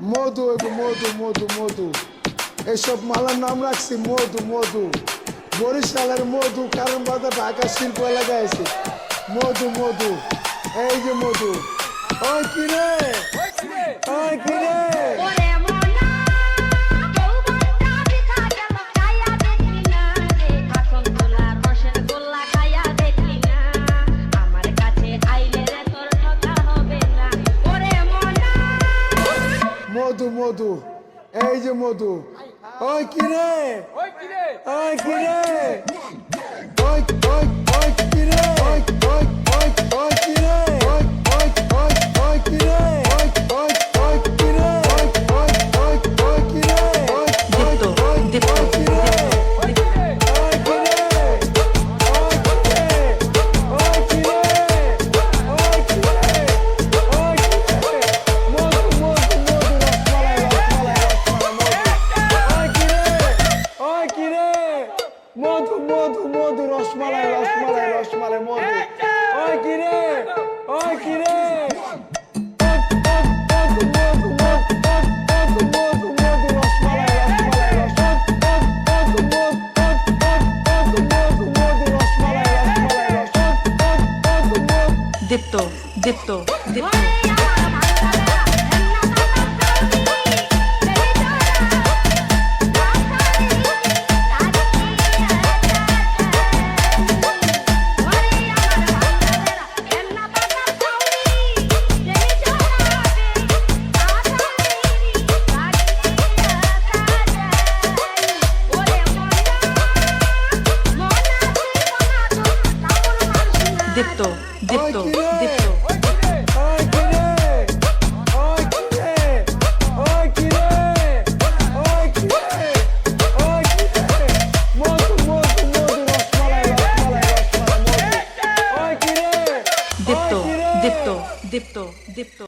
মধু মধু মধু মধু এইসব মালার নাম রাখছি মধু মধু। বরিশালের মধু, কারণ বাজার ঢাকা শিল্প এলাকায় আছে মধু মধু। এই যে মধু, ওই কিরে ওই কিরে মধু মধু, এই যে মধু, ওই কিরে ওই কিরে ওই কিরে ওই ওই ওই কিরে ওই ওই ওই ওই কিরে ওই ওই ওই ওই কিরে ওই ওই ওই কিরে ওই ওই ওই ওই কিরে ওই দীপ্ত দীপ্ত মধু মধু মধু রসমালাই রসমালাই রসমালাই মধু। ওই কিরে ওই কিরে দীপ্ত দীপ্ত দীপ্ত দীপ্ত দীপ্ত দীপ্ত দীপ্ত দীপ্ত দীপ্ত দীপ্ত